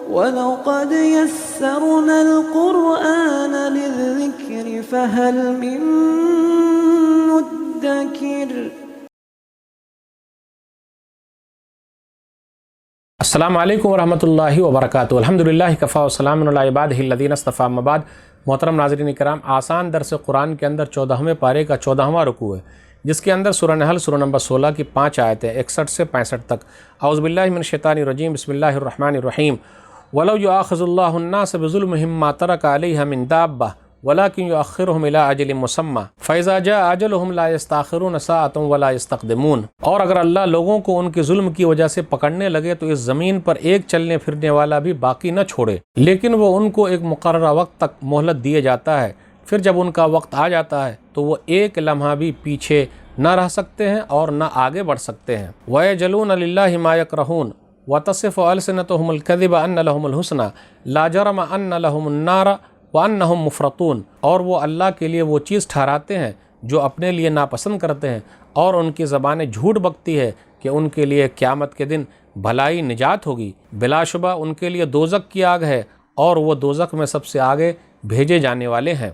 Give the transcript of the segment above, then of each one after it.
وَلَقَدْ يَسَّرْنَا الْقُرْآنَ لِلذِّكْرِ فَهَلْ مِن مُّدَّكِرٍ۔ السلام علیکم ورحمۃ اللہ وبرکاتہ۔ الحمدللہ کفا وسلام علی عبادہ الذین اصطفیٰ، اما بعد۔ محترم ناظرین کرام، آسان درس قرآن کے اندر 14ویں پارے کا 14واں رکوع ہے، جس کے اندر سورہ نحل سورہ نمبر 16 کی 5 آیتیں 61 سے 65 تک۔ اعوذ باللہ من الشیطان الرجیم، بسم اللہ الرحمن الرحیم۔ وَلَوْ يُؤَاخِذُ اللَّهُ النَّاسَ بِظُلْمِهِمْ مَا تَرَكَ عَلَيْهَا مِن دَابَّةٍ وَلَكِنْ يُؤَخِّرُهُمْ إِلَىٰ أَجَلٍ مُّسَمًّى فَإِذَا جَاءَ أَجَلُهُمْ لَا يَسْتَأْخِرُونَ سَاعَةً وَلَا يَسْتَقْدِمُونَ۔ اور اگر اللہ لوگوں کو ان کے ظلم کی وجہ سے پکڑنے لگے تو اس زمین پر ایک چلنے پھرنے والا بھی باقی نہ چھوڑے، لیکن وہ ان کو ایک مقررہ وقت تک مہلت دیے جاتا ہے، پھر جب ان کا وقت آ جاتا ہے تو وہ ایک لمحہ بھی پیچھے نہ رہ سکتے ہیں اور نہ آگے بڑھ سکتے ہیں۔ وَيَجْعَلُونَ لِلَّهِ مَا يَكْرَهُونَ وَتَصِفُ أَلْسِنَتُهُمُ الْكَذِبَ أَنَّ لَهُمُ الْحُسْنَى لَا جَرَمَ أَنَّ لَهُمُ النَّارَ وَأَنَّهُمْ مُفْرَطُونَ۔ اور وہ اللہ کے لیے وہ چیز ٹھہراتے ہیں جو اپنے لیے ناپسند کرتے ہیں، اور ان کی زبانیں جھوٹ بکتی ہے کہ ان کے لیے قیامت کے دن بھلائی نجات ہوگی۔ بلا شبہ ان کے لیے دوزخ کی آگ ہے، اور وہ دوزخ میں سب سے آگے بھیجے جانے والے ہیں۔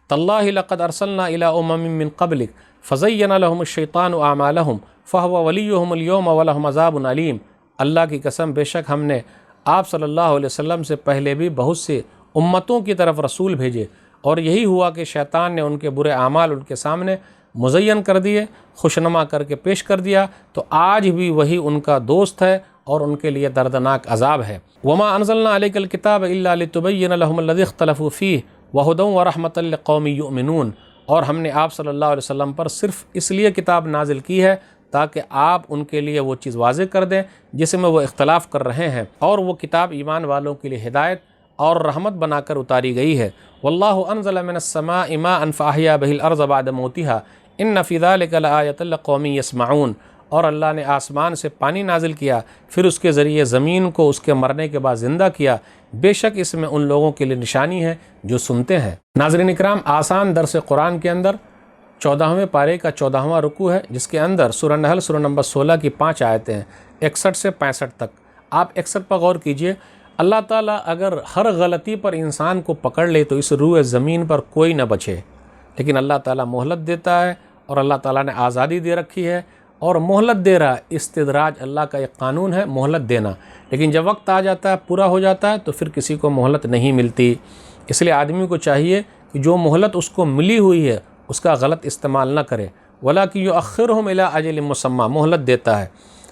تاللہ لقد ارسلنا الى امم من قبلک فزین لهم الشیطان اعمالهم فهو ولیہم اليوم ولہم عذاب علیم۔ اللہ کی قسم، بے شک ہم نے آپ صلی اللہ علیہ وسلم سے پہلے بھی بہت سے امتوں کی طرف رسول بھیجے، اور یہی ہوا کہ شیطان نے ان کے برے اعمال ان کے سامنے مزین کر دیے، خوشنما کر کے پیش کر دیا، تو آج بھی وہی ان کا دوست ہے اور ان کے لیے دردناک عذاب ہے۔ وما انزلنا علیک الکتاب الا لتبین لهم الذی اختلفوا فیہ وہدی ورحمۃ لقوم یؤمنون۔ اور ہم نے آپ صلی اللہ علیہ وسلم پر صرف اس لیے کتاب نازل کی ہے تاکہ آپ ان کے لیے وہ چیز واضح کر دیں جس میں وہ اختلاف کر رہے ہیں، اور وہ کتاب ایمان والوں کے لیے ہدایت اور رحمت بنا کر اتاری گئی ہے۔ واللہ انزل من السماء ماء فاحیا به الارض بعد موتها ان فی ذلک لآیۃ لقوم یسمعون۔ اور اللہ نے آسمان سے پانی نازل کیا، پھر اس کے ذریعے زمین کو اس کے مرنے کے بعد زندہ کیا، بے شک اس میں ان لوگوں کے لیے نشانی ہے جو سنتے ہیں۔ ناظرین کرام، آسان درس قرآن کے اندر 14ویں پارے کا 14واں رکوع ہے، جس کے اندر سورہ نحل سورہ نمبر 16 کی 5 آیتیں ہیں 61 سے 65 تک۔ آپ 61 پر غور کیجئے۔ اللہ تعالیٰ اگر ہر غلطی پر انسان کو پکڑ لے تو اس روئے زمین پر کوئی نہ بچے، لیکن اللہ تعالیٰ مہلت دیتا ہے، اور اللہ تعالیٰ نے آزادی دے رکھی ہے اور مہلت دے رہا ہے۔ استدراج اللہ کا ایک قانون ہے، مہلت دینا، لیکن جب وقت آ جاتا ہے، پورا ہو جاتا ہے، تو پھر کسی کو مہلت نہیں ملتی۔ اس لیے آدمی کو چاہیے کہ جو مہلت اس کو ملی ہوئی ہے اس کا غلط استعمال نہ کرے۔ وَلَٰكِن يُؤَخِّرُهُمْ إِلَىٰ أَجَلٍ مُّسَمًّى، مہلت دیتا ہے،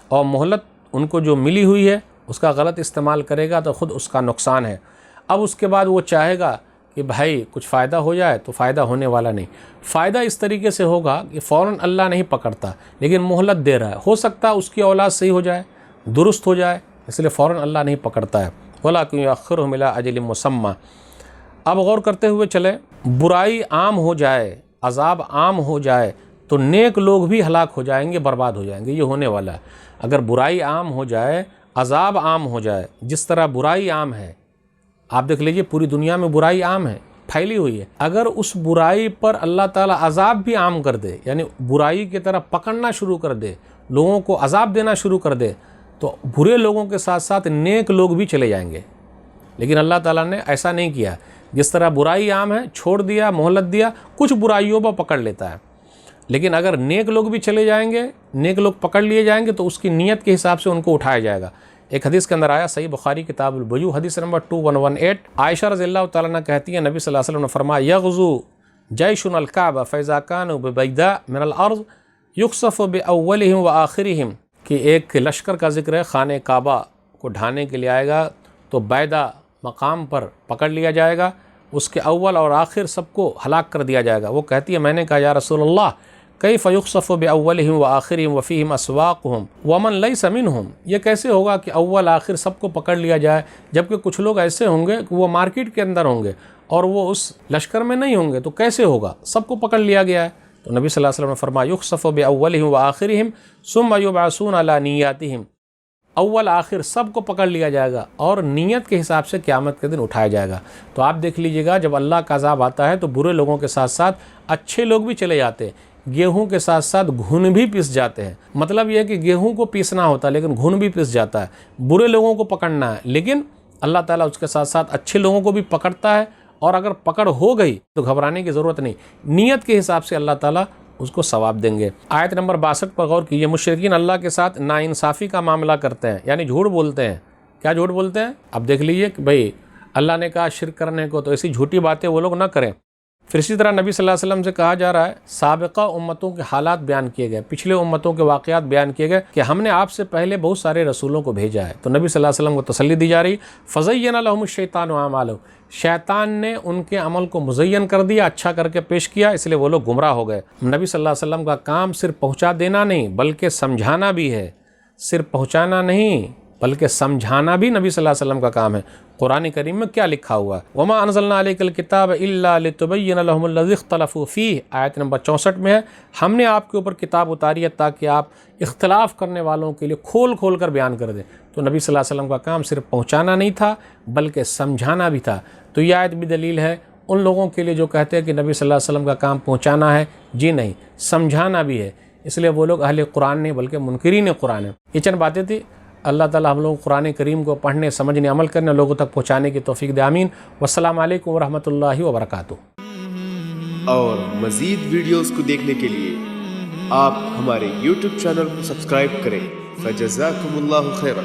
اور مہلت ان کو جو ملی ہوئی ہے اس کا غلط استعمال کرے گا تو خود اس کا نقصان ہے۔ اب اس کے بعد وہ چاہے گا کہ بھائی کچھ فائدہ ہو جائے، تو فائدہ ہونے والا نہیں۔ فائدہ اس طریقے سے ہوگا کہ فوراً اللہ نہیں پکڑتا، لیکن مہلت دے رہا ہے، ہو سکتا ہے اس کی اولاد صحیح ہو جائے، درست ہو جائے، اس لیے فوراً اللہ نہیں پکڑتا ہے۔ وَلَٰكِن يُؤَخِّرُهُمْ إِلَىٰ أَجَلٍ مُّسَمًّى۔ اب غور کرتے ہوئے چلیں، برائی عام ہو جائے، عذاب عام ہو جائے تو نیک لوگ بھی ہلاک ہو جائیں گے، برباد ہو جائیں گے، یہ ہونے والا ہے۔ اگر برائی عام ہو جائے، عذاب عام ہو جائے، جس طرح برائی عام ہے، آپ دیکھ لیجئے پوری دنیا میں برائی عام ہے، پھیلی ہوئی ہے۔ اگر اس برائی پر اللہ تعالیٰ عذاب بھی عام کر دے، یعنی برائی کی طرف پکڑنا شروع کر دے، لوگوں کو عذاب دینا شروع کر دے، تو برے لوگوں کے ساتھ ساتھ نیک لوگ بھی چلے جائیں گے۔ لیکن اللہ تعالیٰ نے ایسا نہیں کیا، جس طرح برائی عام ہے، چھوڑ دیا، مہلت دیا، کچھ برائیوں پر پکڑ لیتا ہے، لیکن اگر نیک لوگ بھی چلے جائیں گے، نیک لوگ پکڑ لیے جائیں گے، تو اس کی نیت کے حساب سے ان کو اٹھایا جائے گا۔ ایک حدیث کے اندر آیا، صحیح بخاری کتاب البیوع حدیث نمبر 2118، عائشہ رضی اللہ تعالیٰ عنہ کہتی ہیں، نبی صلی اللہ علیہ وسلم نے فرمایا، یغزو جیشن الکعبہ فاذا کانوا ببیداء من الارض یخسف باولہم وآخرہم، کہ ایک لشکر کا ذکر ہے، خانہ کعبہ کو ڈھانے کے لیے آئے گا تو بیدا مقام پر پکڑ لیا جائے گا، اس کے اول اور آخر سب کو ہلاک کر دیا جائے گا۔ وہ کہتی ہے، میں نے کہا یا رسول اللہ کیف یخسف باولہم وآخرہم وفیہم اسواقہم ومن لیس منہم، یہ کیسے ہوگا کہ اول آخر سب کو پکڑ لیا جائے، جبکہ کچھ لوگ ایسے ہوں گے کہ وہ مارکیٹ کے اندر ہوں گے اور وہ اس لشکر میں نہیں ہوں گے، تو کیسے ہوگا؟ سب کو پکڑ لیا گیا ہے۔ تو نبی صلی اللہ علیہ وسلم نے فرمایا، یخسف باولہم وآخرہم ثم یبعثون علی نیاتہم، اول آخر سب کو پکڑ لیا جائے گا اور نیت کے حساب سے قیامت کے دن اٹھایا جائے گا۔ تو آپ دیکھ لیجئے گا، جب اللہ کا عذاب آتا ہے تو برے لوگوں کے ساتھ ساتھ اچھے لوگ بھی چلے جاتے ہیں، گیہوں کے ساتھ ساتھ گھن بھی پس جاتے ہیں۔ مطلب یہ ہے کہ گیہوں کو پیسنا ہوتا ہے لیکن گھن بھی پس جاتا ہے۔ برے لوگوں کو پکڑنا ہے لیکن اللہ تعالیٰ اس کے ساتھ ساتھ اچھے لوگوں کو بھی پکڑتا ہے، اور اگر پکڑ ہو گئی تو گھبرانے کی ضرورت نہیں، نیت کے حساب سے اللہ تعالیٰ اس کو ثواب دیں گے۔ آیت نمبر 62 پر غور کیجیے، مشرکین اللہ کے ساتھ ناانصافی کا معاملہ کرتے ہیں، یعنی جھوٹ بولتے ہیں۔ کیا جھوٹ بولتے ہیں؟ اب دیکھ لیجیے کہ بھئی اللہ نے کہا شرک کرنے کو، تو ایسی جھوٹی باتیں وہ لوگ نہ کریں۔ پھر اسی طرح نبی صلی اللہ علیہ وسلم سے کہا جا رہا ہے، سابقہ امتوں کے حالات بیان کیے گئے، پچھلے امتوں کے واقعات بیان کیے گئے کہ ہم نے آپ سے پہلے بہت سارے رسولوں کو بھیجا ہے، تو نبی صلی اللہ علیہ وسلم کو تسلی دی جا رہی، فزین لهم الشیطان اعمالهم، شیطان نے ان کے عمل کو مزین کر دیا، اچھا کر کے پیش کیا، اس لیے وہ لوگ گمراہ ہو گئے۔ نبی صلی اللہ علیہ وسلم کا کام صرف پہنچا دینا نہیں بلکہ سمجھانا بھی ہے، صرف پہنچانا نہیں بلکہ سمجھانا بھی نبی صلی اللہ علیہ وسلم کا کام ہے۔ قرآن کریم میں کیا لکھا ہوا ہے؟ وما انزلنا علیک الکتاب الا لتبین لهم الذی اختلفوا فیہ، آیت نمبر 64 میں ہے، ہم نے آپ کے اوپر کتاب اتاری ہے تاکہ آپ اختلاف کرنے والوں کے لیے کھول کھول کر بیان کر دیں۔ تو نبی صلی اللہ علیہ وسلم کا کام صرف پہنچانا نہیں تھا بلکہ سمجھانا بھی تھا۔ تو یہ آیت بھی دلیل ہے ان لوگوں کے لیے جو کہتے ہیں کہ نبی صلی اللہ علیہ وسلم کا کام پہنچانا ہے، جی نہیں، سمجھانا بھی ہے، اس لیے وہ لوگ اہل قرآن نہیں بلکہ منکرین قرآن ہیں۔ یہ چند باتیں تھی، اللہ تعالیٰ ہم لوگ قرآن کریم کو پڑھنے، سمجھنے، عمل کرنے، لوگوں تک پہنچانے کی توفیق دے، آمین۔ والسلام علیکم ورحمۃ اللہ وبرکاتہ۔ اور مزید ویڈیوز کو دیکھنے کے لیے آپ ہمارے YouTube چینل کو سبسکرائب کریں۔ فجزاکم اللہ خیرا۔